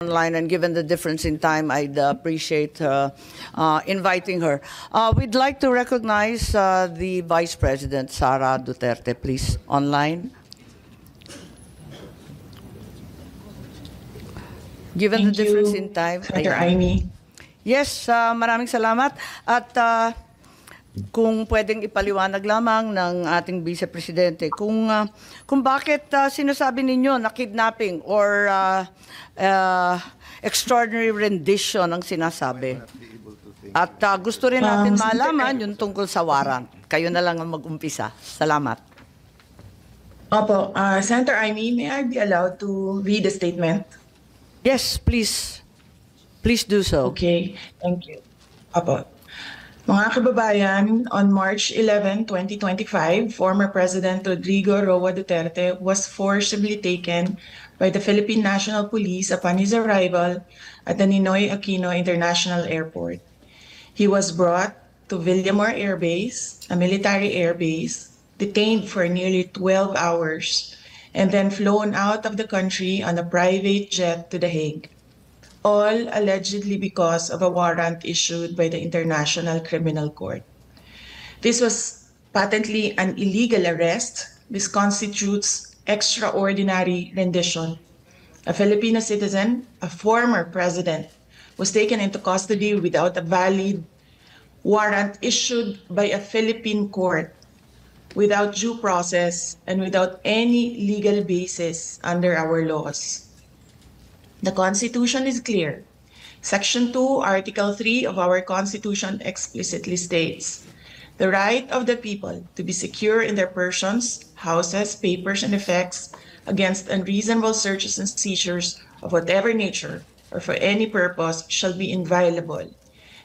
online, and given the difference in time, I'd appreciate inviting her. We'd like to recognize the Vice President, Sara Duterte, please, online. Given the difference in time. Senator Amy. Yes, maraming salamat. At kung pwedeng ipaliwanag lamang ng ating Vice Presidente kung bakit sinasabi ninyo na kidnapping or extraordinary rendition ang sinasabi. At gusto rin natin malaman yung tungkol sa warrant. Kayo na lang ang mag-umpisa. Salamat. Opo, Senator Amy, may I be allowed to read the statement? Yes, please. Please do so. Okay, thank you. Opo. Mga kababayan, on March 11, 2025, former President Rodrigo Roa Duterte was forcibly taken by the Philippine National Police upon his arrival at the Ninoy Aquino International Airport. He was brought to Villamor Air Base, a military air base, detained for nearly 12 hours, and then flown out of the country on a private jet to The Hague, all allegedly because of a warrant issued by the International Criminal Court. This was patently an illegal arrest. This constitutes extraordinary rendition. A Filipino citizen, a former president, was taken into custody without a valid warrant issued by a Philippine court, without due process, and without any legal basis under our laws. The Constitution is clear. Section 2, Article 3 of our Constitution explicitly states, the right of the people to be secure in their persons, houses, papers, and effects against unreasonable searches and seizures of whatever nature or for any purpose shall be inviolable,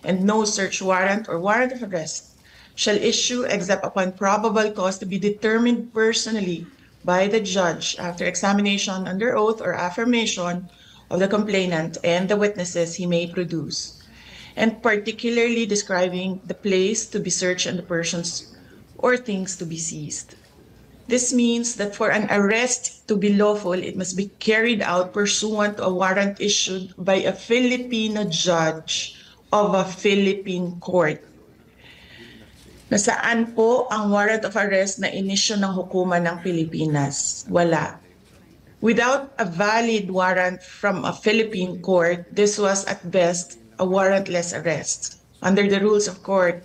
and no search warrant or warrant of arrest shall issue except upon probable cause to be determined personally by the judge after examination under oath or affirmation of the complainant and the witnesses he may produce, and particularly describing the place to be searched and the persons or things to be seized. This means that for an arrest to be lawful, it must be carried out pursuant to a warrant issued by a Filipino judge of a Philippine court. Nasaan po ang warrant of arrest na inisyu ng hukuman ng Pilipinas? Wala. Without a valid warrant from a Philippine court, this was at best a warrantless arrest. Under the rules of court,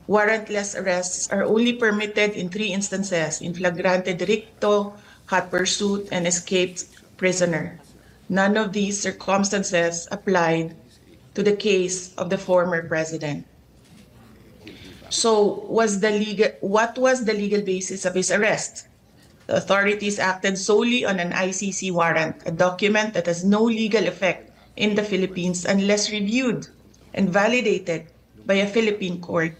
warrantless arrests are only permitted in 3 instances: in flagrante delicto, hot pursuit, and escaped prisoner. None of these circumstances applied to the case of the former president. So, what was the legal basis of his arrest? The authorities acted solely on an ICC warrant, a document that has no legal effect in the Philippines unless reviewed and validated by a Philippine court.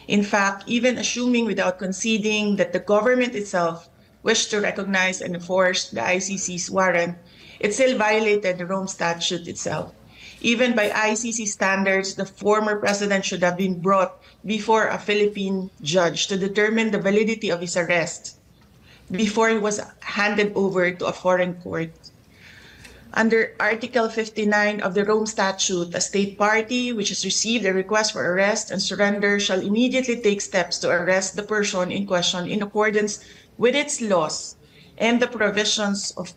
In fact, even assuming without conceding that the government itself wished to recognize and enforce the ICC's warrant, it still violated the Rome Statute itself. Even by ICC standards, the former president should have been brought before a Philippine judge to determine the validity of his arrest before he was handed over to a foreign court. Under Article 59 of the Rome Statute, a state party which has received a request for arrest and surrender shall immediately take steps to arrest the person in question in accordance with its laws and the provisions of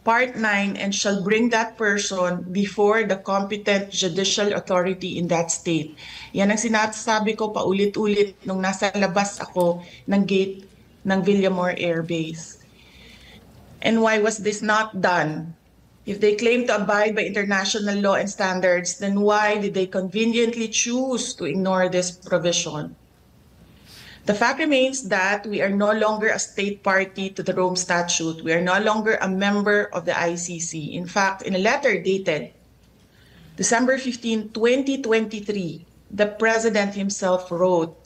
Part 9, and shall bring that person before the competent judicial authority in that state. Yan ang sinasabi ko paulit-ulit nung nasa labas ako ng gate ng Villamor Air Base. And why was this not done? If they claim to abide by international law and standards, then why did they conveniently choose to ignore this provision? The fact remains that we are no longer a state party to the Rome Statute. We are no longer a member of the ICC. In fact, in a letter dated December 15, 2023, the President himself wrote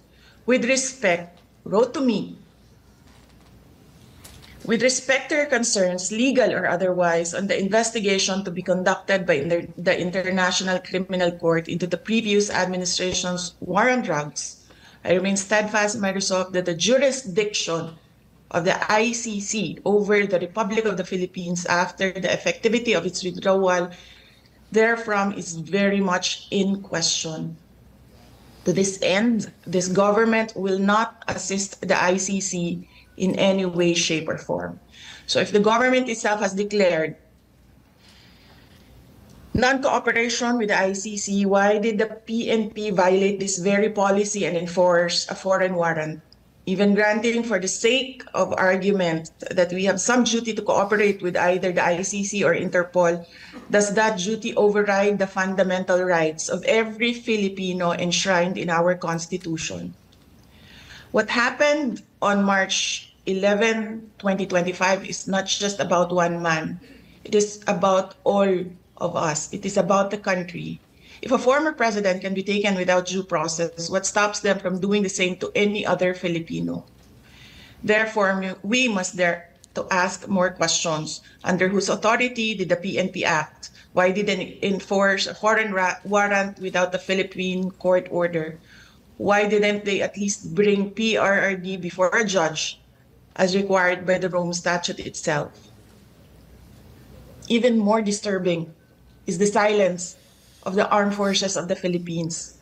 to me, with respect to your concerns, legal or otherwise, on the investigation to be conducted by the International Criminal Court into the previous administration's war on drugs, I remain steadfast in my resolve that the jurisdiction of the ICC over the Republic of the Philippines after the effectivity of its withdrawal therefrom is very much in question. To this end, this government will not assist the ICC in any way, shape, or form. So if the government itself has declared non-cooperation with the ICC, why did the PNP violate this very policy and enforce a foreign warrant? Even granting for the sake of argument that we have some duty to cooperate with either the ICC or Interpol, does that duty override the fundamental rights of every Filipino enshrined in our Constitution? What happened on March 11, 2025 is not just about one man. It is about all of us. It is about the country. If a former president can be taken without due process, what stops them from doing the same to any other Filipino? Therefore, we must dare to ask more questions. Under whose authority did the PNP act? Why did they enforce a foreign warrant without a Philippine court order? Why didn't they at least bring PRRD before a judge as required by the Rome Statute itself? Even more disturbing is the silence of the armed forces of the Philippines.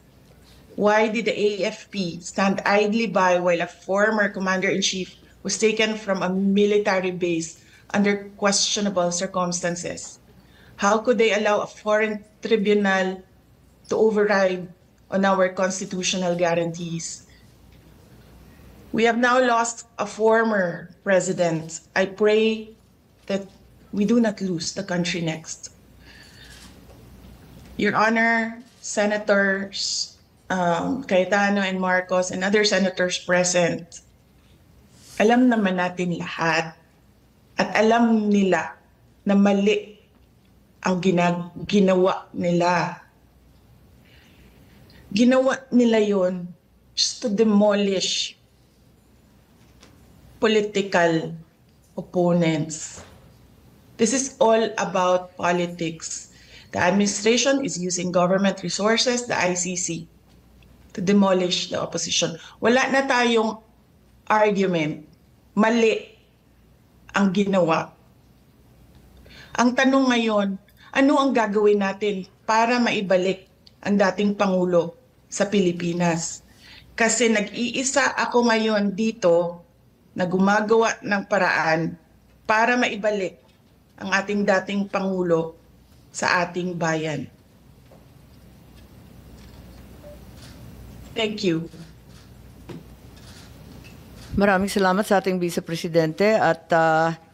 Why did the AFP stand idly by while a former commander-in-chief was taken from a military base under questionable circumstances? How could they allow a foreign tribunal to override on our constitutional guarantees? We have now lost a former president. I pray that we do not lose the country next. Your Honor, Senators Cayetano and Marcos and other senators present, alam naman natin lahat at alam nila na mali ang ginawa nila. Ginawa nila yon just to demolish political opponents. This is all about politics. The administration is using government resources, the ICC, to demolish the opposition. Wala na tayong argument. Mali ang ginawa. Ang tanong ngayon, ano ang gagawin natin para maibalik ang dating Pangulo sa Pilipinas? Kasi nag-iisa ako ngayon dito na gumagawa ng paraan para maibalik ang ating dating Pangulo sa ating bayan. Thank you. Maraming salamat sa ating Vice Presidente at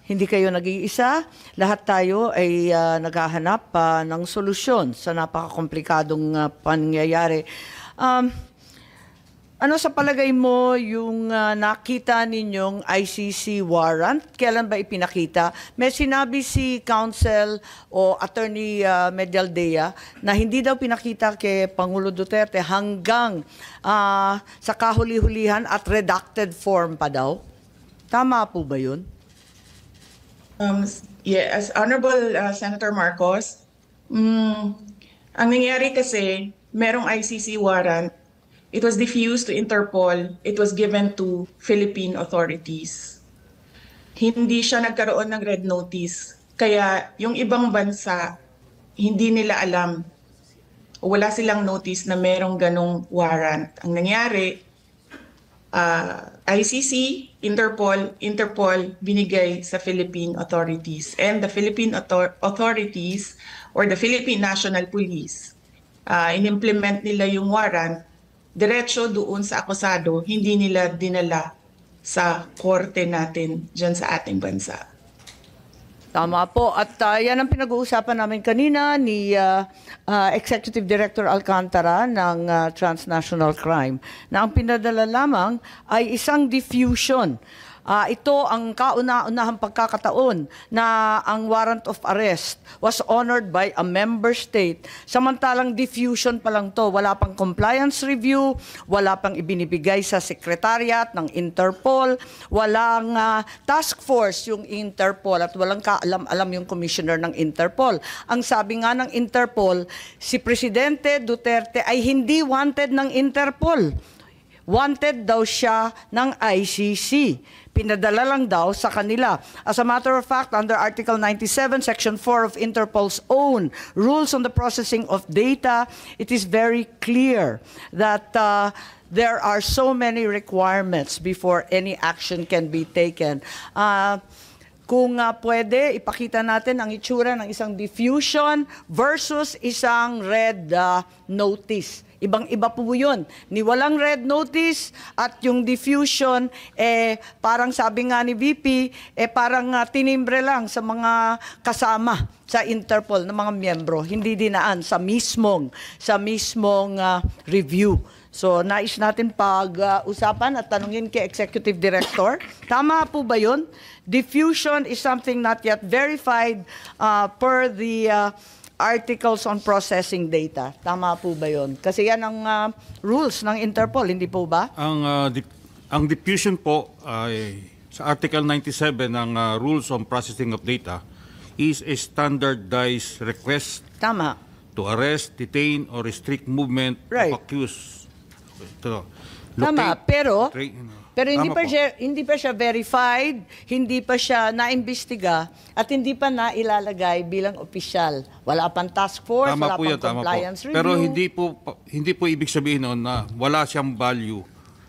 hindi kayo nag-iisa. Lahat tayo ay naghahanap ng solusyon sa napakakomplikadong pangyayari. Ano sa palagay mo yung nakita ninyong ICC warrant? Kailan ba ipinakita? May sinabi si Counsel o Attorney Medialdea na hindi daw pinakita kay Pangulo Duterte hanggang sa kahuli-hulihan at redacted form pa daw. Tama po ba yun? Yes, Honorable Senator Marcos, ang nangyari kasi, merong ICC warrant. It was diffused to Interpol. It was given to Philippine authorities. Hindi siya nagkaroon ng red notice. Kaya yung ibang bansa, hindi nila alam. Wala silang notice na merong ganong warrant. Ang nangyari, ICC, Interpol binigay sa Philippine authorities. And the Philippine authorities or the Philippine National Police, in-implement nila yung warrant diretso doon sa akusado, hindi nila dinala sa korte natin dyan sa ating bansa. Tama po. At yan ang pinag-uusapan namin kanina ni Executive Director Alcantara ng Transnational Crime na ang pinadala lamang ay isang diffusion. Ito ang kauna-unahang pagkakataon na ang warrant of arrest was honored by a member state. Samantalang diffusion pa lang to, wala pang compliance review, wala pang ibinibigay sa secretariat ng Interpol, walang task force yung Interpol at walang kaalam-alam yung commissioner ng Interpol. Ang sabi nga ng Interpol, si Presidente Duterte ay hindi wanted ng Interpol. wanted daw siya ng ICC. Pinadala lang daw sa kanila. As a matter of fact, under Article 97, Section 4 of Interpol's own rules on the processing of data, it is very clear that there are so many requirements before any action can be taken. Kung pwede, ipakita natin ang itsura ng isang diffusion versus isang red notice. Ibang-iba po yun. Ni walang red notice at yung diffusion, parang sabi nga ni VP, parang tinimbre lang sa mga kasama sa Interpol na mga miyembro. Hindi dinaan sa mismong review. So, nais natin pag-usapan at tanungin kay Executive Director. Tama po ba yun? Diffusion is something not yet verified per the articles on processing data. Tama po ba yun? Kasi yan ang rules ng Interpol, hindi po ba? Ang diffusion po ay sa Article 97 ng Rules on Processing of Data is a standardized request Tama. to arrest, detain, or restrict movement Right. of accused. Ito, Tama, locate, pero hindi Tama pa po. hindi pa siya verified, hindi pa siya naimbestiga at hindi pa nailalagay bilang opisyal. Wala pang task force, Tama wala po pang yan, tama po. compliance review. Pero hindi po ibig sabihin noon na wala siyang value.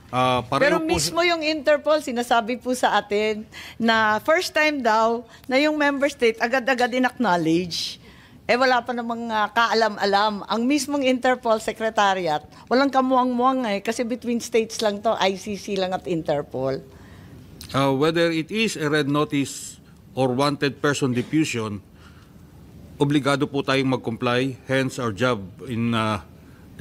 Pero Pareho po mismo yung Interpol, sinasabi po sa atin na first time daw na yung member state agad-agad in-acknowledge. Wala pa namang kaalam-alam. Ang mismong Interpol Secretariat, walang kamuang-muang kasi between states lang to, ICC lang at Interpol. whether it is a red notice or wanted person diffusion, obligado po tayong mag-comply. Hence, our job in the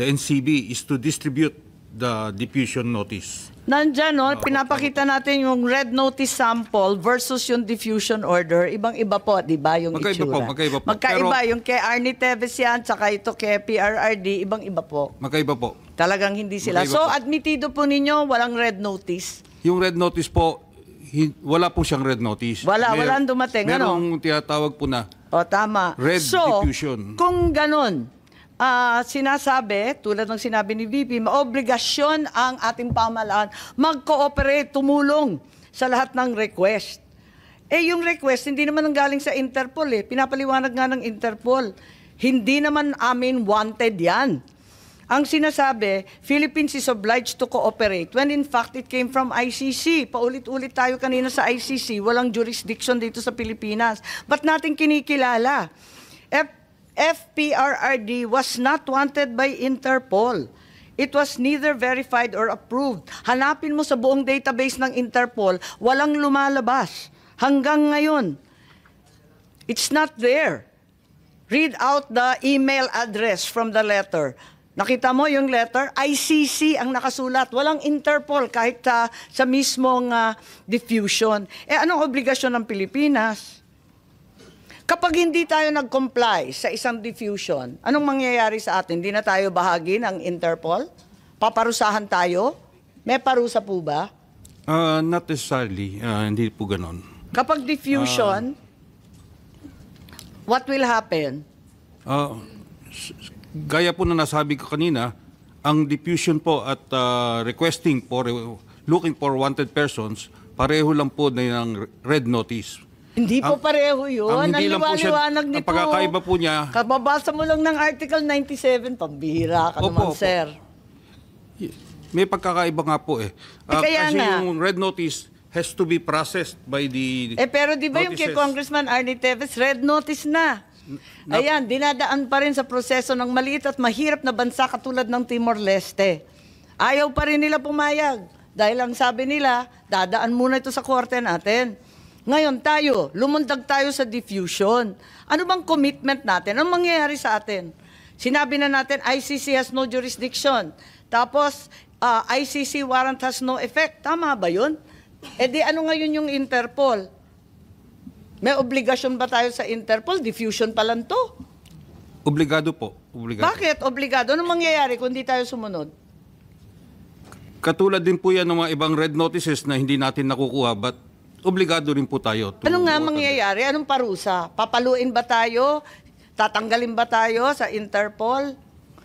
NCB is to distribute the diffusion notice. Nandyan, no? Pinapakita natin yung red notice sample versus yung diffusion order. Ibang-iba po, di ba, yung Magkaiba itsura? po, magkaiba po. Magkaiba, Pero- yung kay Arnie Teves yan, tsaka ito kay PRRD, ibang-iba po. Magkaiba po. Talagang hindi sila. Magkaiba So, po. admitido po ninyo, walang red notice. Yung red notice po, wala po siyang red notice. Walang dumating, ano? Merong tinatawag po na O, tama. Red so, diffusion. kung ganun, sinasabi, tulad ng sinabi ni VP, maobligasyon ang ating pamahalaan mag-cooperate, tumulong sa lahat ng request. Yung request, hindi naman galing sa Interpol Pinapaliwanag nga ng Interpol. Hindi naman amin wanted yan. Ang sinasabi, Philippines is obliged to cooperate when in fact it came from ICC. Paulit-ulit tayo kanina sa ICC, walang jurisdiction dito sa Pilipinas. Ba't natin kinikilala? FPRRD was not wanted by Interpol. It was neither verified or approved. Hanapin mo sa buong database ng Interpol, walang lumalabas. Hanggang ngayon, it's not there. Read out the email address from the letter. Nakita mo yung letter? ICC ang nakasulat. Walang Interpol kahit sa mismong diffusion. Anong obligasyon ng Pilipinas? Kapag hindi tayo nag-comply sa isang diffusion, anong mangyayari sa atin? Hindi na tayo bahagi ng Interpol? Paparusahan tayo? May parusa po ba? not necessarily, hindi po ganon. Kapag diffusion, what will happen? Gaya po na nasabi ko kanina, ang diffusion po at requesting for looking for wanted persons, pareho lang po na ng red notice. Hindi po pareho yun. Ang hindi lang po siya- liwanag nito. ang pagkakaiba po niya- Kababasa mo lang ng Article 97, pambihira ka Opo, naman, opo. sir. May pagkakaiba nga po kaya kasi nga. yung red notice has to be processed by the Pero di ba yung kay notices. Congressman Arnie Teves, red notice na. Ayan, dinadaan pa rin sa proseso ng maliit at mahirap na bansa katulad ng Timor-Leste. Ayaw pa rin nila pumayag. Dahil ang sabi nila, dadaan muna ito sa korte natin. Ngayon tayo, lumundag tayo sa diffusion. Ano bang commitment natin? Anong mangyayari sa atin? Sinabi na natin, ICC has no jurisdiction. Tapos, ICC warrant has no effect. Tama ba yun? Di ano ngayon yung Interpol? May obligasyon ba tayo sa Interpol? Diffusion pa lang to. obligado po. Obligado. Bakit obligado? Anong mangyayari kung di tayo sumunod? Katulad din po yan ng mga ibang red notices na hindi natin nakukuha, but obligado rin po tayo. Ano nga mangyayari? Anong parusa? Papaluin ba tayo? Tatanggalin ba tayo sa Interpol?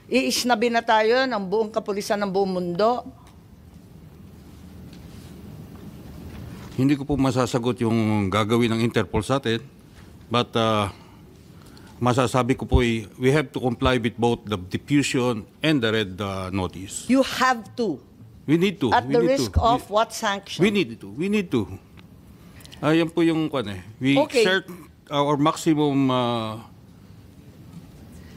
Iisnabi na tayo ng buong kapulisan ng buong mundo? Hindi ko po masasagot yung gagawin ng Interpol sa atin. But masasabi ko po we have to comply with both the diffusion and the red notice. You have to. We need to. At we the need risk to. of what sanction? We need to. We need to. Yan po yung We Okay. exert our maximum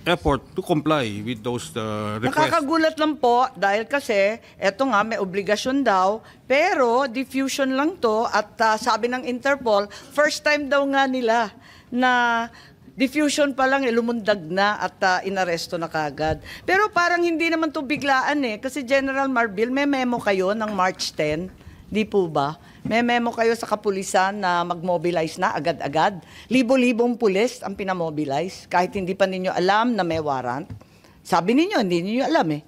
effort to comply with those requests. Nakakagulat lang po dahil kasi eto nga may obligasyon daw pero diffusion lang to at sabi ng Interpol first time daw nga nila na diffusion pa lang lumundag na at inaresto na kagad. Pero parang hindi naman to biglaan kasi General Marbil may memo kayo ng March 10, di po ba? May memo kayo sa kapulisan na mag-mobilize na agad-agad. Libo-libong pulis ang pinamobilize kahit hindi pa ninyo alam na may warrant. Sabi ninyo, hindi ninyo alam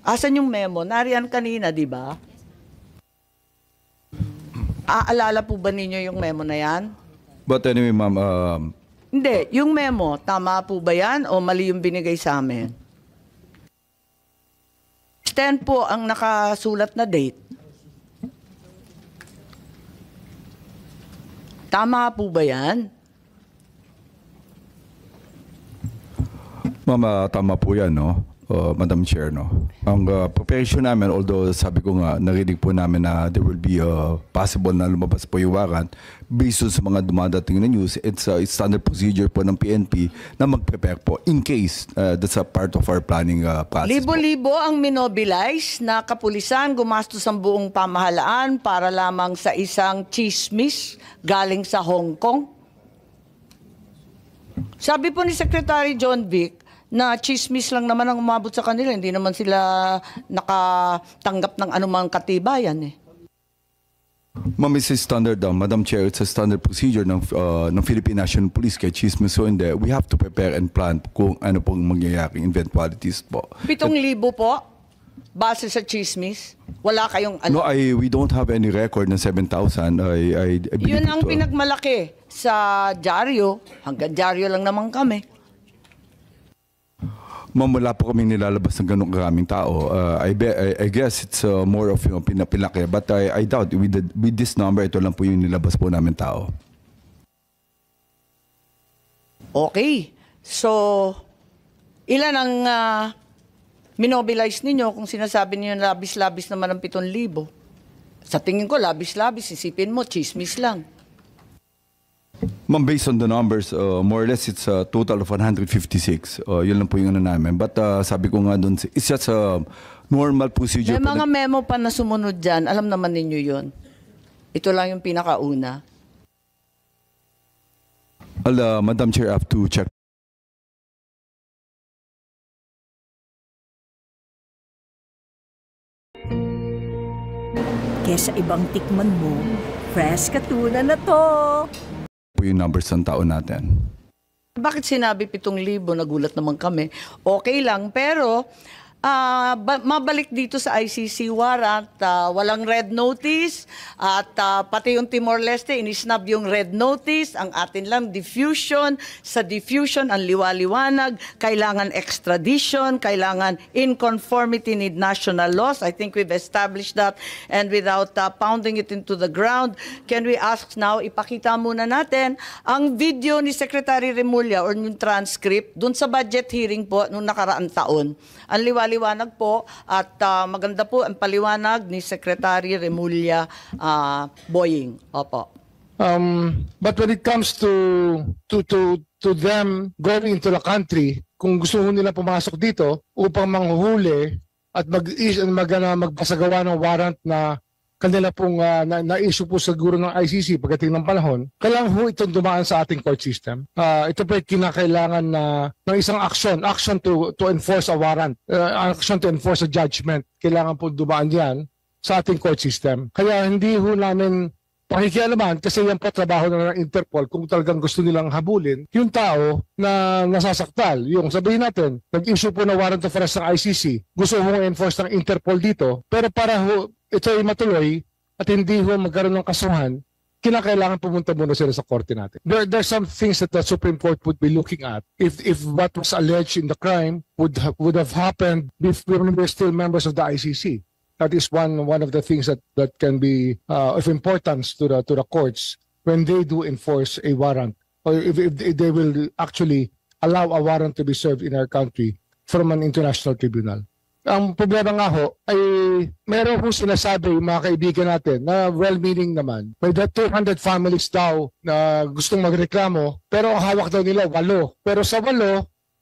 Asan yung memo? Nariyan kanina, di ba? Aalala po ba ninyo yung memo na yan? But anyway, ma'am, Hindi. Yung memo, tama po ba yan o mali yung binigay sa amin? 10 po ang nakasulat na date. Tama po ba yan? ma'am, tama po yan, no? Madam Chair, no? Ang preparation namin, although sabi ko nga, narinig po namin na there will be possible na lumabas po yung warrant based on sa mga dumadating na news, it's standard procedure po ng PNP na mag-prepare po in case that's a part of our planning process po. Libo-libo ang minobilize na kapulisan, gumastos ang buong pamahalaan para lamang sa isang chismis galing sa Hong Kong. Sabi po ni Secretary John Vic na chismis lang naman ang umabot sa kanila. Hindi naman sila nakatanggap ng anumang katibayan Ma'am, it's a standard, Madam Chair, it's a standard procedure ng Philippine National Police kaya chismis so hindi. We have to prepare and plan kung ano pong mangyayaring eventualities po. 7,000 po? Base sa chismis? Wala kayong No, alam? we don't have any record ng 7,000. I believe Yun ang it, pinagmalaki sa dyaryo. Hanggang dyaryo lang naman kami. Ma'am, wala po kami nilalabas ng ganong karaming tao. I guess it's more of pinapilaki. But I doubt with this number, ito lang po yung nilabas po namin tao. Okay. So, ilan ang minobilize ninyo kung sinasabi niyo labis-labis naman ang 7,000? Sa tingin ko, labis-labis. Isipin mo, chismis lang. Ma'am, based on the numbers, more or less it's a total of 156. Yun lang po yung ano namin. But sabi ko nga doon, it's just a normal procedure. May mga memo pa na sumunod dyan. Alam naman ninyo yun. Ito lang yung pinakauna. Madam Chair, I have to check. Kesa ibang tikman mo, fresh katunan na to. Po yung numbers ng tao natin. Bakit sinabi 7,000? Nagulat naman kami. Okay lang, pero mabalik dito sa ICC warrant, walang red notice at pati yung Timor-Leste, inisnab yung red notice, ang atin lang diffusion. Sa diffusion, ang liwaliwanag, kailangan extradition, kailangan in conformity with national laws. I think we've established that and without pounding it into the ground, can we ask now, ipakita muna natin ang video ni Secretary Remulla or yung transcript dun sa budget hearing po nung nakaraang taon. Ang liwaliwanag po at maganda po ang paliwanag ni Secretary Remulla Boying. Opo. But when it comes to them going into the country, kung gusto nila pumasok dito upang manghuhuli at magpasagawa ng warrant na kanila pong na-issue po siguro ng ICC pagdating ng panahon, kailangan ho itong dumaan sa ating court system. Ito po ay kinakailangan ng isang action to enforce a warrant, action to enforce a judgment. Kailangan po dumaan yan sa ating court system. Kaya hindi ho namin pakikialaman kasi yan po trabaho na ng Interpol kung talagang gusto nilang habulin yung tao na nasasaktal. Yung sabihin natin, nag-issue po na warrant of arrest ng ICC, gusto mong enforce ng Interpol dito, pero para ho ito ay matuloy at hindi ho magkaroon ng kasuhan, kinakailangan pumunta muna sila sa korte natin. There's some things that the Supreme Court would be looking at if what was alleged in the crime would have happened when we're still members of the ICC. That is one of the things that can be of importance to the courts when they do enforce a warrant, or if they will actually allow a warrant to be served in our country from an international tribunal. Ang problema nga ho ay meron kong sinasabi yung mga kaibigan natin na well-meaning naman. May 200 families daw na gustong magreklamo pero ang hawak daw nila 8. Pero sa 8,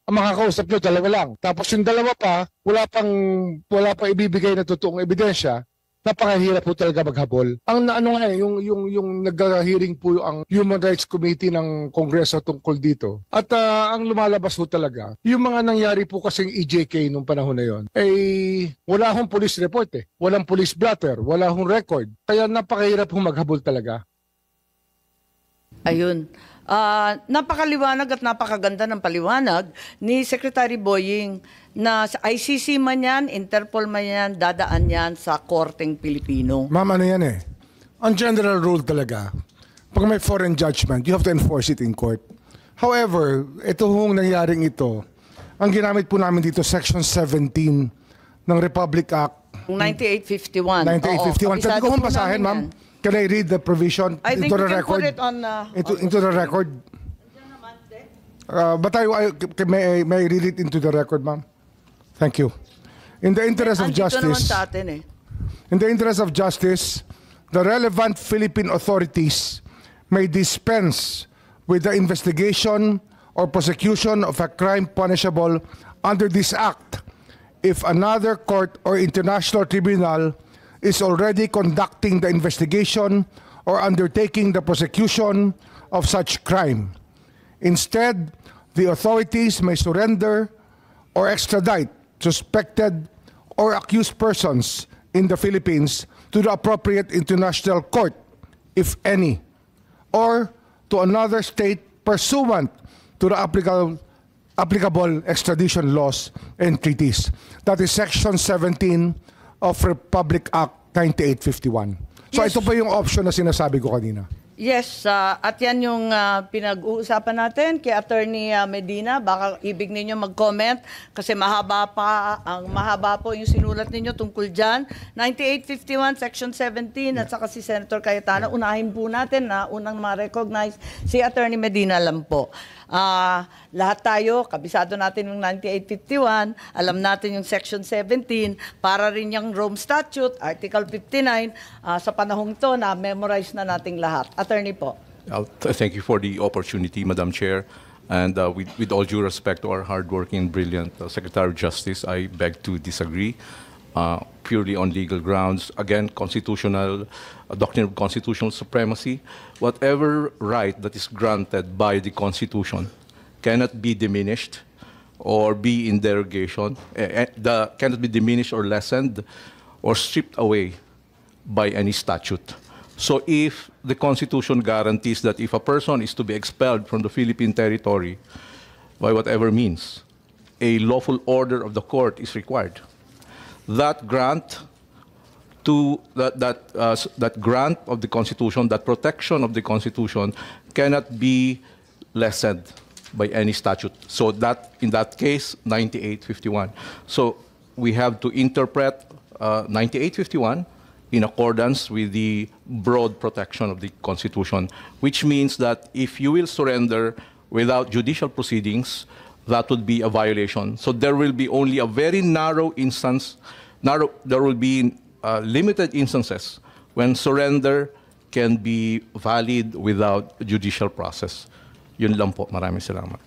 ang makakausap nyo 2 lang. Tapos yung 2 pa, wala pang ibibigay na totoong ebidensya. Napakahirap po talaga maghabol. Ang ano nga yung nag-hearing po ang Human Rights Committee ng Kongreso tungkol dito. At ang lumalabas po talaga, yung mga nangyari po kasing EJK nung panahon na yon, wala hong police report Walang police blotter, wala hong record. Kaya napakahirap po maghabol talaga. Ayun. Napakaliwanag at napakaganda ng paliwanag ni Secretary Boying na sa ICC man yan, Interpol man yan, dadaan yan sa Korteng Pilipino. Ma'am, ano yan Ang general rule talaga, pag may foreign judgment, you have to enforce it in court. However, ito hong nangyaring ito, ang ginamit po namin dito, Section 17 ng Republic Act. 9851. 9851. Pwede ko hong basahin, ma'am? Can I read the provision I think into you the can record? put it on... into the record? But may I read it into the record, ma'am? Thank you. In the interest of Andito naman justice, sa atin in the interest of justice, the relevant Philippine authorities may dispense with the investigation or prosecution of a crime punishable under this act if another court or international tribunal is already conducting the investigation or undertaking the prosecution of such crime. Instead, the authorities may surrender or extradite suspected or accused persons in the Philippines to the appropriate international court, if any, or to another state pursuant to the applicable extradition laws and treaties. That is Section 17 of Republic Act 9851. So Yes. ito pa yung option na sinasabi ko kanina. Yes, at yan yung pinag-uusapan natin kay Attorney Medina. Baka ibig ninyo mag-comment kasi mahaba po yung sinulat ninyo tungkol dyan. 9851, Section 17, at saka si Senator Cayetano. Unahin po natin na unang ma-recognize si Attorney Medina lang po. Lahat tayo, kabisado natin yung 9851, alam natin yung Section 17, para rin yung Rome Statute, Article 59, sa panahong to na memorize na nating lahat. Attorney po. Thank you for the opportunity, Madam Chair. And with all due respect to our hardworking, brilliant Secretary of Justice, I beg to disagree purely on legal grounds. Again, constitutional, doctrine of constitutional supremacy. Whatever right that is granted by the Constitution cannot be diminished or be in derogation, cannot be diminished or lessened or stripped away by any statute. So if the Constitution guarantees that if a person is to be expelled from the Philippine territory by whatever means, a lawful order of the court is required. That grant that grant of the Constitution, that protection of the Constitution, cannot be lessened by any statute. So that in that case, 9851. So we have to interpret 9851 in accordance with the broad protection of the Constitution, which means that if you will surrender without judicial proceedings, that would be a violation. So there will be only a very narrow instance, there will be limited instances when surrender can be valid without judicial process. Yun lang po. Maraming salamat.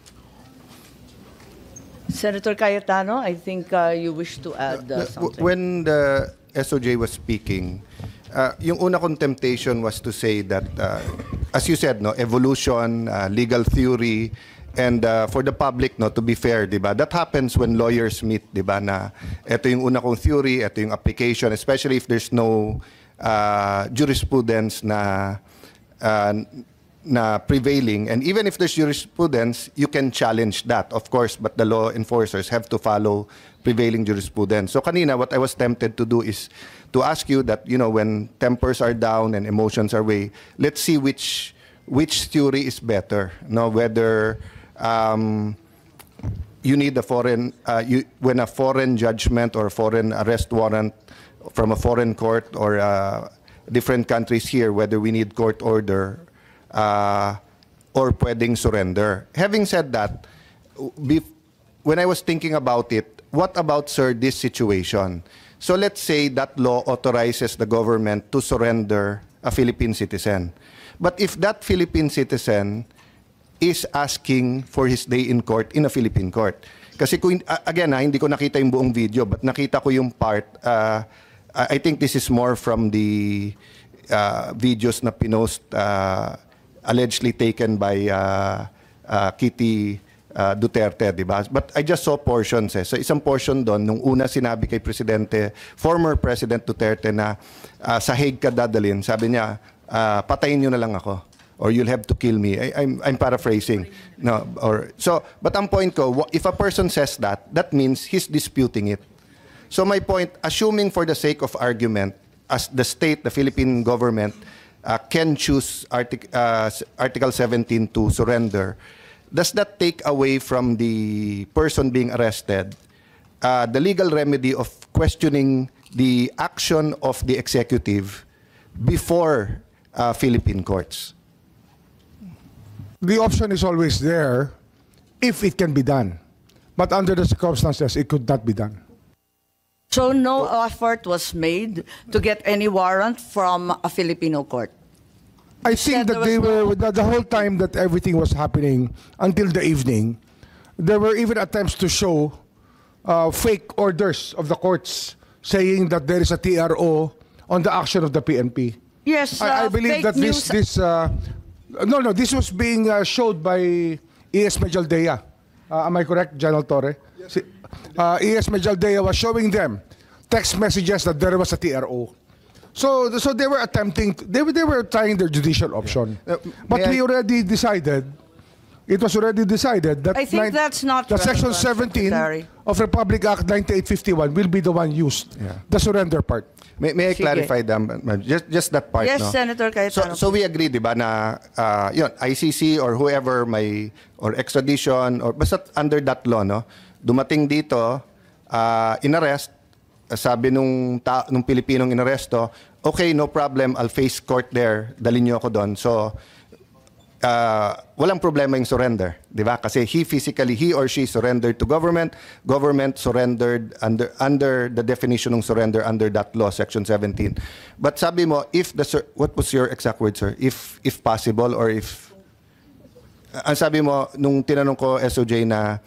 Senator Cayetano, I think you wish to add something. When the SOJ was speaking, yung una kong temptation was to say that, as you said, no, evolution, legal theory, and for the public, no, to be fair, diba, that happens when lawyers meet, diba, na ito yung una kong theory, ito yung application, especially if there's no jurisprudence na prevailing. And even if there's jurisprudence, you can challenge that, of course, but the law enforcers have to follow prevailing jurisprudence. So kanina, what I was tempted to do is to ask you that, you know, when tempers are down and emotions are way, let's see which theory is better. No, whether you need a foreign, when a foreign judgment or foreign arrest warrant from a foreign court or different countries here, whether we need court order or pwedeng surrender. Having said that, when I was thinking about it, what about, sir, this situation? So let's say that law authorizes the government to surrender a Philippine citizen. But if that Philippine citizen is asking for his day in court in a Philippine court. Kasi kung, again, hindi ko nakita yung buong video, but nakita ko yung part. I think this is more from the videos na pinost allegedly taken by Kitty Duterte, di ba? But I just saw portions. So isang portion doon, nung una sinabi kay former President Duterte na sa Hague ka dadalhin, sabi niya, patayin niyo na lang ako or you'll have to kill me. I'm paraphrasing. No, but ang point ko, if a person says that, that means he's disputing it. So my point, assuming for the sake of argument, as the state, the Philippine government, can choose Article 17 to surrender, does that take away from the person being arrested the legal remedy of questioning the action of the executive before Philippine courts? The option is always there if it can be done. But under the circumstances, it could not be done. So no effort was made to get any warrant from a Filipino court? I think that they were, the whole time that everything was happening until the evening, there were even attempts to show fake orders of the courts saying that there is a TRO on the action of the PNP. Yes, I believe fake that news. this was being showed by E.S. Majaldea. Am I correct, General Torre? Yes. E.S. Majaldea was showing them text messages that there was a TRO. So they were attempting, they were trying their judicial option. But we already decided, it was already decided that I think that's not that Section relevant, 17 Secretary. of Republic Act 9851 will be the one used, the surrender part. May I Sige. clarify that, just that part, Yes, no? Senator Cayetano. So we agree, di ba, na yun, ICC or whoever may, or extradition, or basta under that law, no? Dumating dito, inarrest, sabi nung Pilipinong inaresto, okay, no problem, I'll face court there, dalhin niyo ako doon. So, walang problema yung surrender, di ba? Kasi he or she surrendered to government, government surrendered under the definition ng surrender under that law, Section 17. But sabi mo, what was your exact word, sir? If possible or if, ang sabi mo, nung tinanong ko SOJ na,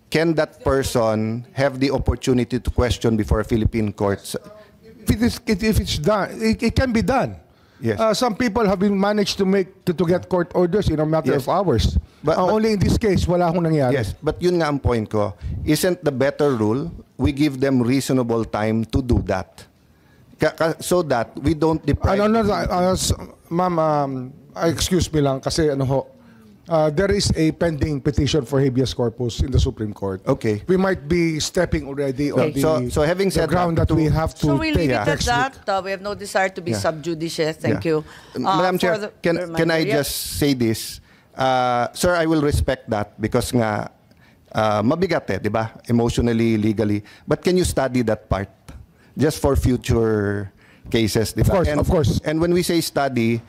can that person have the opportunity to question before a Philippine court? If it's done, it can be done. Yes. Some people have been managed to get court orders in a matter Yes. of hours. But Only in this case, wala akong nangyari. Yes, but yun nga ang point ko. Isn't the better rule, we give them reasonable time to do that? So that we don't deprive... Ma'am, excuse me lang kasi there is a pending petition for habeas corpus in the Supreme Court. Okay. We might be stepping already on the, So having said the ground that, we have to So we leave take it at next week. that. We have no desire to be Yeah. sub judice. Thank Yeah. you. Madam For Chair, the can I reminder. just say this? Sir, I will respect that because nga mabigat di ba? Emotionally, legally. But can you study that part? Just for future cases, di ba? Of course. And when we say study,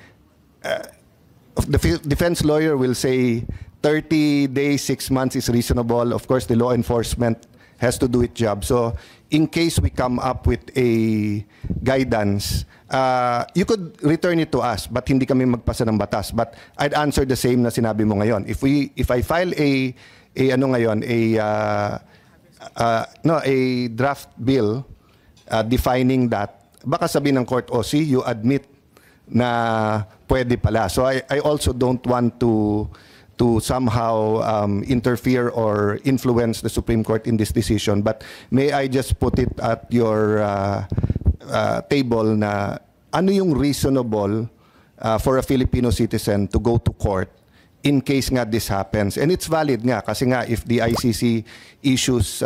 the defense lawyer will say 30 days, 6 months is reasonable. Of course, the law enforcement has to do its job. So in case we come up with a guidance, you could return it to us, but hindi kami magpasa ng batas. But I'd answer the same na sinabi mo ngayon. If I file a draft bill defining that, baka sabihin ng court, see, you admit na pwede pala. So I also don't want to somehow interfere or influence the Supreme Court in this decision. But may I just put it at your table na ano yung reasonable for a Filipino citizen to go to court in case nga this happens. And it's valid nga kasi nga if the ICC issues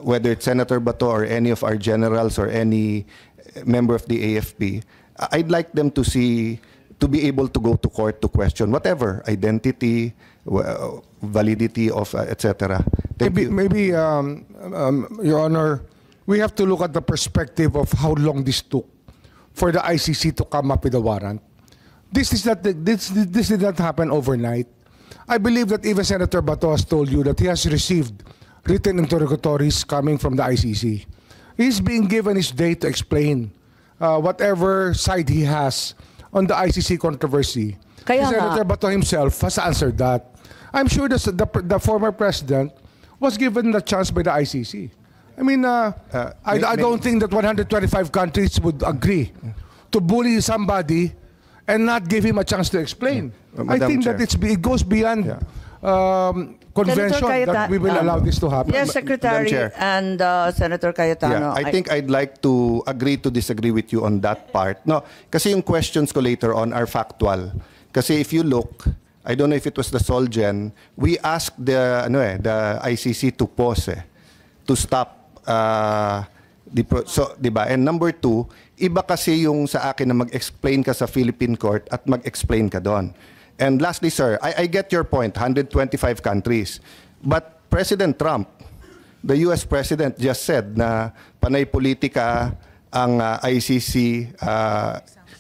whether it's Senator Bato or any of our generals or any member of the AFP, I'd like them to be able to go to court to question whatever identity, validity of etc. Maybe Your Honor, we have to look at the perspective of how long this took for the ICC to come up with a warrant. This did not happen overnight. I believe that even Senator Bato has told you that he has received written interrogatories coming from the ICC. He's being given his day to explain whatever side he has on the ICC controversy. Kaya nga. Senator Bato himself has answered that. I'm sure the former president was given the chance by the ICC. I mean, I don't think that 125 countries would agree to bully somebody and not give him a chance to explain. I Madam think Chair. that it goes beyond convention that we will allow this to happen. Yes, Secretary Chair. and Senator Cayetano. I think I'd like to agree to disagree with you on that part. No, kasi yung questions ko later on are factual. Kasi if you look, I don't know if it was the Solgen, we asked the ICC to pause, to stop. Diba? And number two, iba kasi yung sa akin na mag-explain ka sa Philippine court at mag-explain ka doon. And lastly, sir, I get your point, 125 countries. But President Trump, the US President just said na panay politika ang ICC,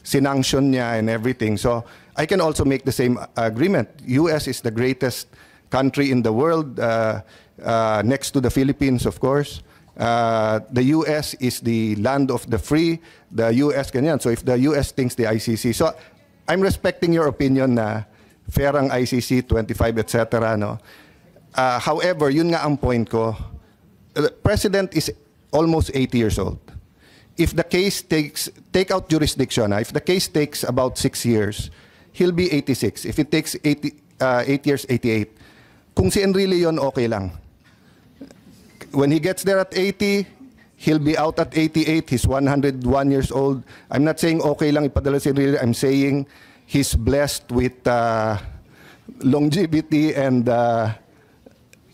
sinanction niya and everything. So I can also make the same agreement. US is the greatest country in the world, next to the Philippines, of course. The US is the land of the free. The US ganyan. So if the US thinks the ICC. So I'm respecting your opinion na fair ang ICC, 25, etc. No? However, yun nga ang point ko. The president is almost 80 years old. If the case take out jurisdiction, if the case takes about 6 years, he'll be 86. If it takes 8 years, 88. Kung si Enrile yun, okay lang. When he gets there at 80, he'll be out at 88. He's 101 years old. I'm not saying okay lang ipadala si Enrile. I'm saying he's blessed with longevity and,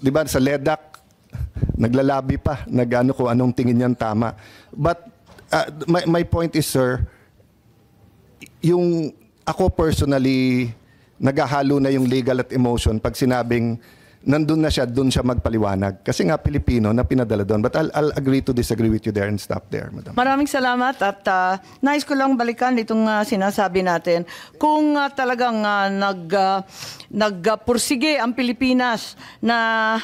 di ba, sa LEDAC, naglalabi pa, nagano ko anong tingin niyan tama. But my point is, sir, yung ako personally, naghahalo na yung legal at emotion pag sinabing nandun na siya, dun siya magpaliwanag. Kasi nga Pilipino na pinadala doon. But I'll agree to disagree with you there and stop there, Madam. Maraming salamat at nais ko lang balikan itong sinasabi natin. Kung talagang nagpursige ang Pilipinas na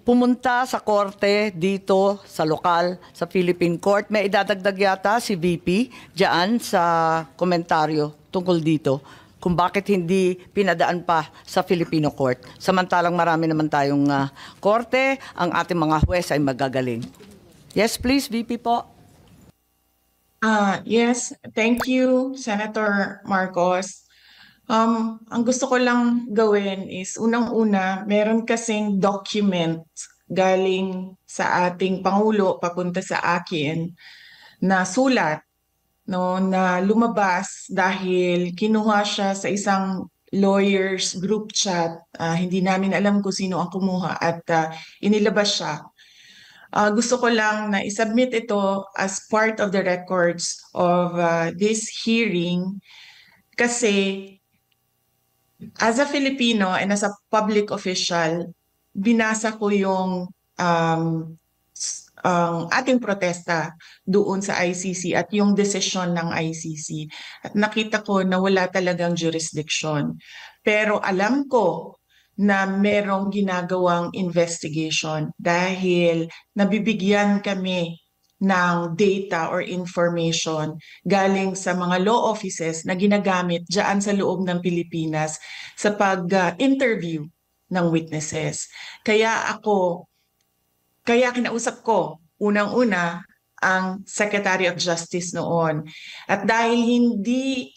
pumunta sa korte dito sa lokal, sa Philippine Court, may idadagdag yata si VP dyan sa komentaryo tungkol dito kung bakit hindi pinadaan pa sa Filipino Court. Samantalang marami naman tayong korte, ang ating mga huwes ay magagaling. Yes, please, VP po. Yes, thank you, Senator Marcos. Ang gusto ko lang gawin is, unang-una, meron kasing document galing sa ating Pangulo papunta sa akin na sulat, no, na lumabas dahil kinuha siya sa isang lawyers group chat. Hindi namin alam kung sino ang kumuha at inilabas siya. Gusto ko lang na isubmit ito as part of the records of this hearing kasi as a Filipino and as a public official, binasa ko yung ating protesta doon sa ICC at yung desisyon ng ICC. At nakita ko na wala talagang jurisdiction. Pero alam ko na merong ginagawang investigation dahil nabibigyan kami ng data or information galing sa mga law offices na ginagamit dyan sa loob ng Pilipinas sa pag-interview ng witnesses. Kaya kinausap ko unang-una ang Secretary of Justice noon. At dahil hindi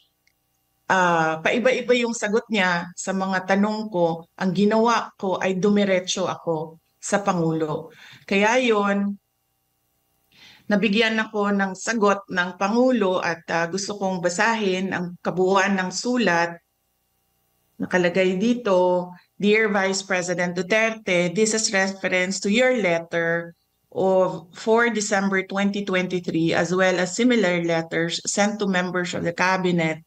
paiba-iba yung sagot niya sa mga tanong ko, ang ginawa ko ay dumiretso ako sa Pangulo. Kaya yon, nabigyan ako ng sagot ng Pangulo at gusto kong basahin ang kabuuan ng sulat. Nakalagay dito, Dear Vice President Duterte, this is reference to your letter of 4 December 2023 as well as similar letters sent to members of the Cabinet,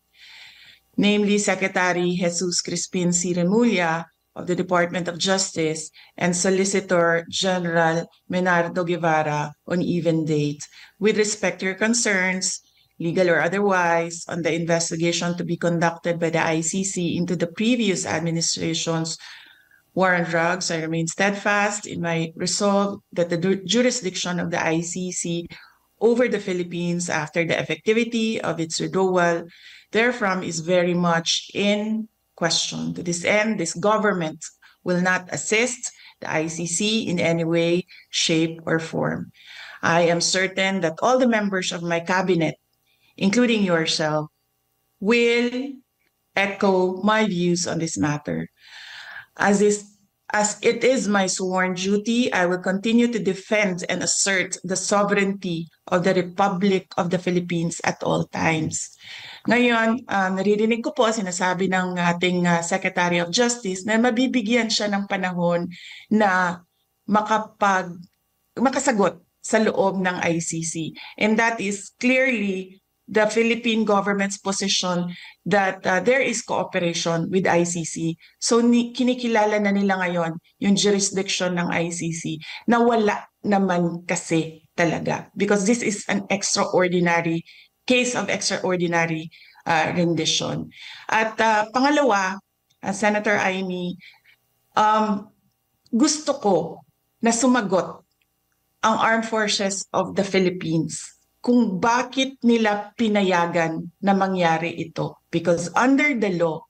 namely Secretary Jesus Crispin C. Remulla of the Department of Justice and Solicitor General Menardo Guevara on even date with respect to your concerns, legal or otherwise, on the investigation to be conducted by the ICC into the previous administration's war on drugs. I remain steadfast in my resolve that the jurisdiction of the ICC over the Philippines after the effectivity of its withdrawal therefrom is very much in question. To this end, this government will not assist the ICC in any way, shape, or form. I am certain that all the members of my cabinet, including yourself, will echo my views on this matter. As it is my sworn duty, I will continue to defend and assert the sovereignty of the Republic of the Philippines at all times. Ngayon, naririnig ko po, sinasabi ng ating Secretary of Justice na mabibigyan siya ng panahon na makasagot sa loob ng ICC. And that is clearly the Philippine government's position that there is cooperation with ICC. So kinikilala na nila ngayon yung jurisdiction ng ICC na wala naman kasi talaga. Because this is an extraordinary case of extraordinary rendition. At pangalawa, Senator Amy, gusto ko na sumagot ang Armed Forces of the Philippines kung bakit nila pinayagan na mangyari ito. Because under the law,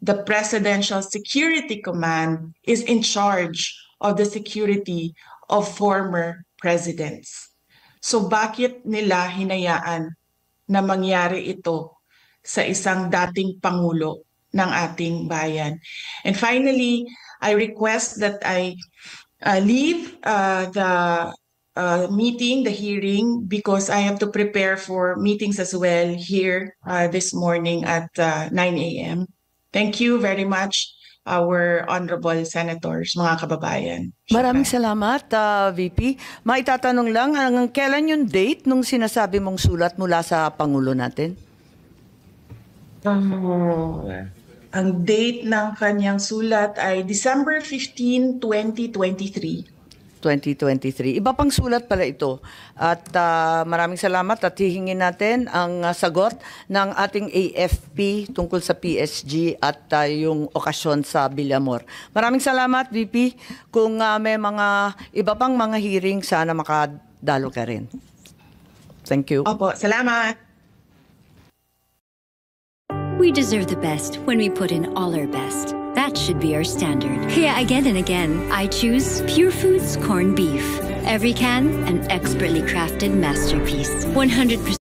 the Presidential Security Command is in charge of the security of former presidents. So bakit nila hinayaan na mangyari ito sa isang dating Pangulo ng ating bayan? And finally, I request that I leave the meeting, the hearing, because I have to prepare for meetings as well here this morning at 9 a.m. Thank you very much, our honorable senators, mga kababayan. Maraming salamat, VP. Maitatanong lang, hanggang kailan yung date nung sinasabi mong sulat mula sa Pangulo natin? Ang date ng kanyang sulat ay December 15, 2023. 2023. Iba pang sulat pala ito. At maraming salamat at hihingin natin ang sagot ng ating AFP tungkol sa PSG at yung okasyon sa Villamor. Maraming salamat, VP. Kung may mga iba pang mga hearing, sana makadalo ka rin. Thank you. Opo, salamat. We deserve the best when we put in all our best. That should be our standard. Kaya again and again, I choose Pure Foods corned beef. Every can, an expertly crafted masterpiece. 100%